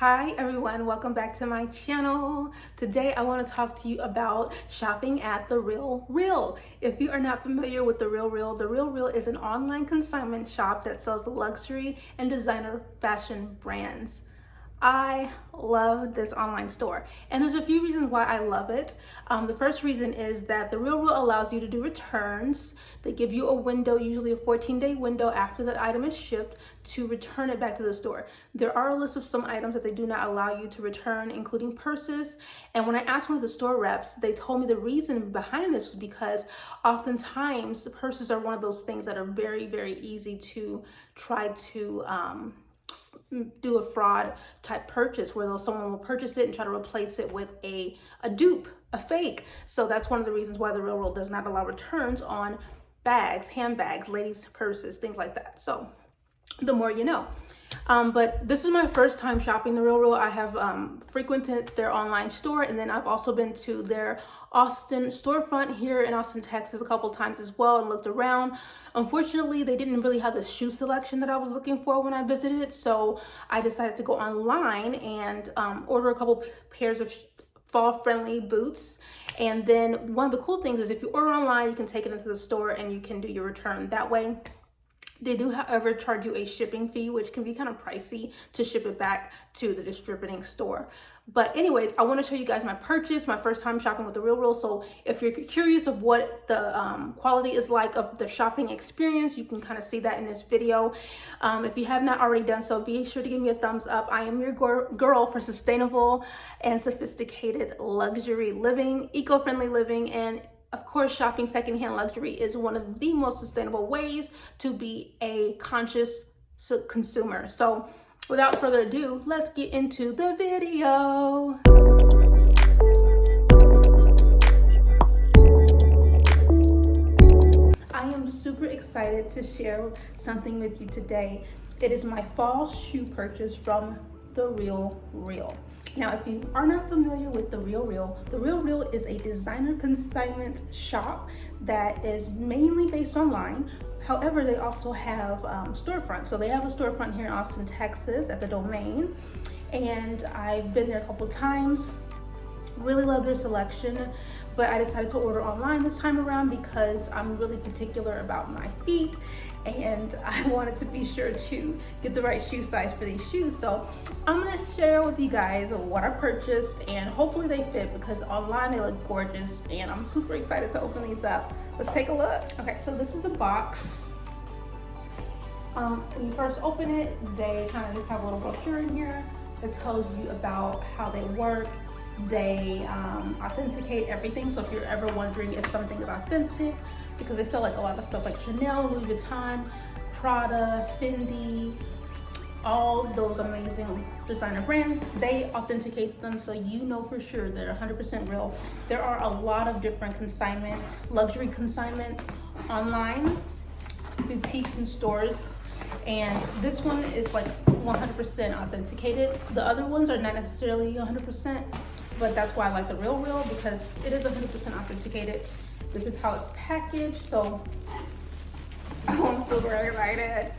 Hi everyone, welcome back to my channel. Today I want to talk to you about shopping at the RealReal. If you are not familiar with the RealReal is an online consignment shop that sells luxury and designer fashion brands. I love this online store, and there's a few reasons why I love it. The first reason is that the RealReal allows you to do returns. They give you a window, usually a 14-day window after the item is shipped, to return it back to the store. There are a list of some items that they do not allow you to return, including purses. And when I asked one of the store reps, they told me the reason behind this was because oftentimes purses are one of those things that are very, very easy to try to do a fraud type purchase, where someone will purchase it and try to replace it with a dupe, a fake. So that's one of the reasons why the RealReal does not allow returns on bags, handbags, ladies' purses, things like that. So the more you know. But this is my first time shopping the RealReal. I have frequented their online store, and then I've also been to their Austin storefront here in Austin, Texas a couple times as well, and looked around. Unfortunately, they didn't really have the shoe selection that I was looking for when I visited, so I decided to go online and order a couple pairs of fall-friendly boots. And then one of the cool things is if you order online, you can take it into the store and you can do your return that way. They do, however, charge you a shipping fee, which can be kind of pricey to ship it back to the distributing store. But anyways, I want to show you guys my purchase, my first time shopping with the RealReal. So if you're curious of what the quality is like of the shopping experience, you can kind of see that in this video. If you have not already done so, be sure to give me a thumbs up. I am your girl for sustainable and sophisticated luxury living, eco-friendly living, and of course, shopping secondhand luxury is one of the most sustainable ways to be a conscious consumer. So without further ado, let's get into the video. I am super excited to share something with you today. It is my fall shoe purchase from the RealReal. Now, if you are not familiar with the RealReal is a designer consignment shop that is mainly based online. However, they also have storefronts. So they have a storefront here in Austin, Texas at the Domain. And I've been there a couple times. Really love their selection, but I decided to order online this time around because I'm really particular about my feet, and I wanted to be sure to get the right shoe size for these shoes. So I'm gonna share with you guys what I purchased, and hopefully they fit, because online they look gorgeous, and I'm super excited to open these up. Let's take a look. Okay, so this is the box. When you first open it, they kind of just have a little brochure in here that tells you about how they work. They authenticate everything, so if you're ever wondering if something is authentic, because they sell like a lot of stuff like Chanel, Louis Vuitton, Prada, Fendi, all those amazing designer brands, they authenticate them, so you know for sure they're 100% real. There are a lot of different consignment, luxury consignment online, boutiques and stores, and this one is like 100% authenticated. The other ones are not necessarily 100%, but that's why I like the RealReal, because it is 100% authenticated. This is how it's packaged, so I'm super excited.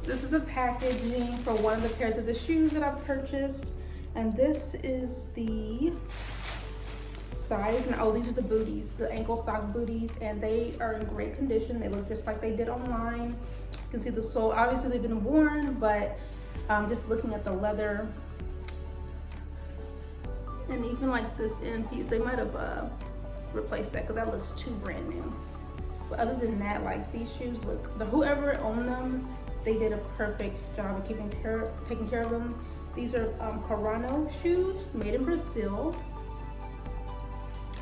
This is the packaging for one of the pairs of the shoes that I've purchased, and this is the size. And oh, these are the booties, the ankle sock booties, and they are in great condition. They look just like they did online. You can see the sole. Obviously they've been worn, but just looking at the leather, and even like this end piece, they might have replaced that because that looks too brand new. But other than that, like, these shoes look, whoever owned them, they did a perfect job of taking care of them. These are Carano shoes, made in Brazil.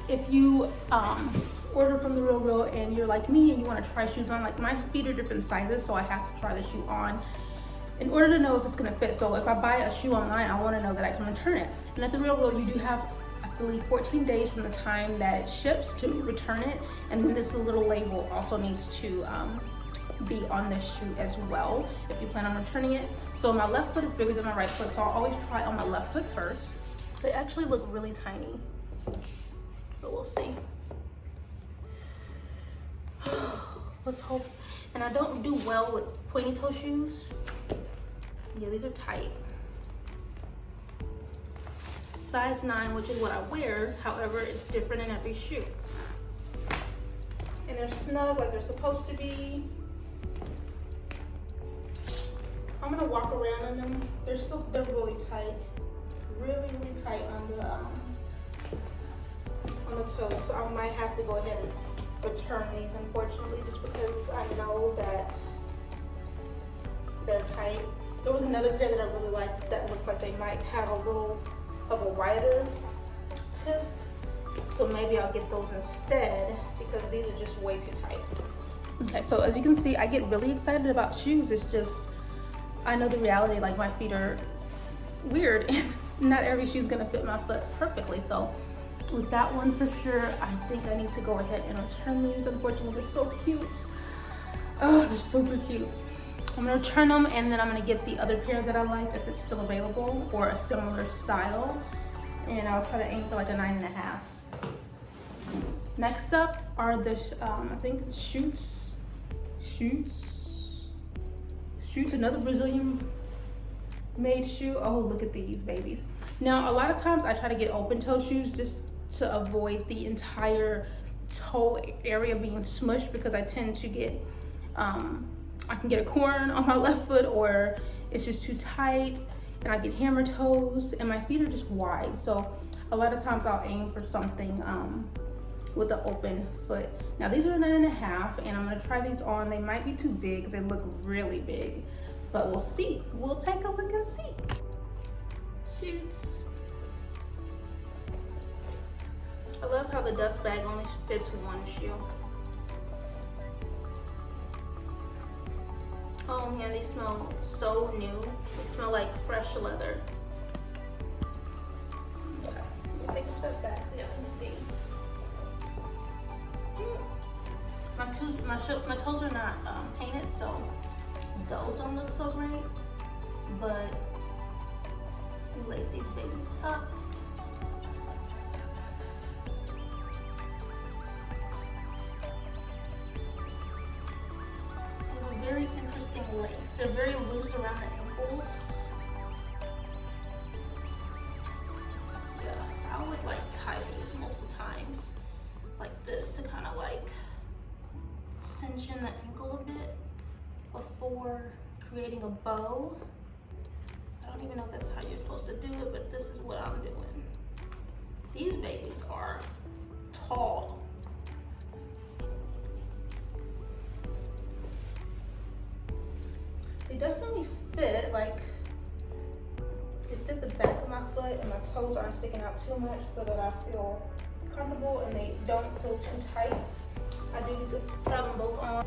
If you order from the RealReal and you're like me and you want to try shoes on, like, my feet are different sizes, so I have to try the shoe on in order to know if it's gonna fit. So if I buy a shoe online, I want to know that I can return it. And at the RealReal, you do have, I believe, 14 days from the time that it ships to return it. And then this little label also needs to be on this shoe as well if you plan on returning it. So my left foot is bigger than my right foot, so I'll always try on my left foot first. They actually look really tiny, but we'll see. Let's hope. And I don't do well with pointy toe shoes. Yeah, these are tight. size 9, which is what I wear. However, it's different in every shoe. And they're snug like they're supposed to be. I'm gonna walk around in them. They're really tight. Really tight on the toes. So I might have to go ahead and return these, unfortunately, just because I know that they're tight. There was another pair that I really liked that looked like they might have a little of a wider tip. So maybe I'll get those instead because these are just way too tight. Okay, so as you can see, I get really excited about shoes. It's just, I know the reality, like my feet are weird and not every shoe is gonna fit my foot perfectly. So with that one for sure, I think I need to go ahead and return these. Unfortunately, they're so cute. Oh, they're super cute. I'm gonna return them and then I'm gonna get the other pair that I like if it's still available or a similar style. And I'll try to aim for like a 9.5. Next up are the, I think it's Shoots, another Brazilian made shoe. Oh, look at these babies. Now, a lot of times I try to get open toe shoes just to avoid the entire toe area being smushed because I tend to get, I can get a corn on my left foot or it's just too tight and I get hammer toes and my feet are just wide. So a lot of times I'll aim for something with an open foot. Now these are 9.5 and I'm gonna try these on. They might be too big. They look really big, but we'll see. We'll take a look and see. Shoots. I love how the dust bag only fits one shoe. Oh man, they smell so new. They smell like fresh leather. Okay, let me take a step back so y'all can see. My toes are not painted, so those don't look so great. But we lace these babies up. They have a very interesting lace. They're very loose around the ankles. Yeah, I would like tie these multiple times like this to kind of like cinch in the ankle a bit before creating a bow. I don't even know if that's how you're supposed to do it, but this is what I'm doing. These babies are tall. They definitely fit, like, they fit the back of my foot and my toes aren't sticking out too much so that I feel comfortable and they don't feel too tight. I do need to try them both on.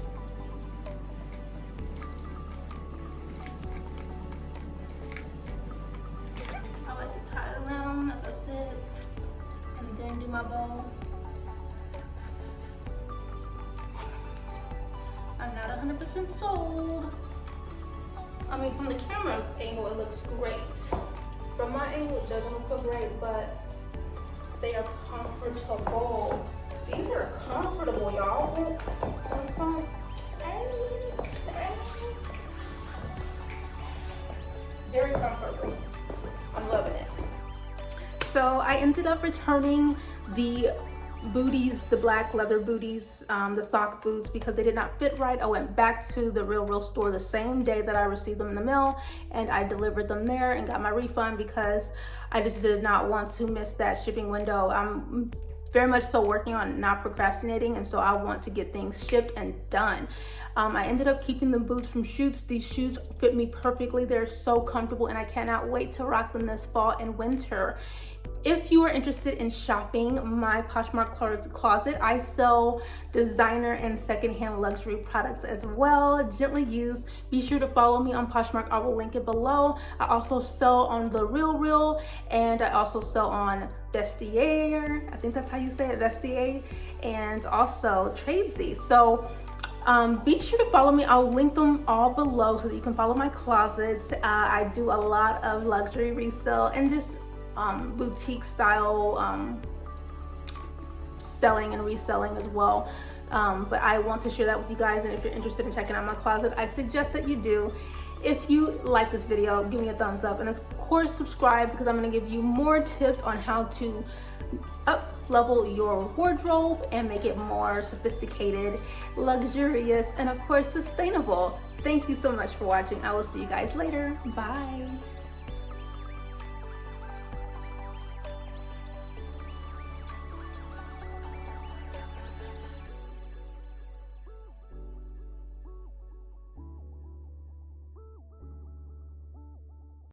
I like to tie it around, as I said, and then do my bow. I'm not 100% sold. I mean, from the camera angle, it looks great. From my angle, it doesn't look so great, but they are comfortable. These are comfortable, y'all. Very comfortable. I'm loving it. So I ended up returning the booties, the black leather booties, the sock boots, because they did not fit right. I went back to the RealReal store the same day that I received them in the mail and I delivered them there and got my refund because I just did not want to miss that shipping window. I'm very much so working on not procrastinating, and so I want to get things shipped and done. I ended up keeping the boots from Shoots. These shoes fit me perfectly. They're so comfortable and I cannot wait to rock them this fall and winter. If you are interested in shopping my Poshmark closet, I sell designer and secondhand luxury products as well, gently used. Be sure to follow me on Poshmark. I will link it below. I also sell on the RealReal and I also sell on Vestiaire. I think that's how you say it, Vestiaire, and also Tradesy. So be sure to follow me. I'll link them all below so that you can follow my closets. I do a lot of luxury resale and just boutique style selling and reselling as well, but I want to share that with you guys, and if you're interested in checking out my closet, I suggest that you do. If you like this video, give me a thumbs up, and of course subscribe, because I'm going to give you more tips on how to up level your wardrobe and make it more sophisticated, luxurious, and of course sustainable. Thank you so much for watching. I will see you guys later. Bye.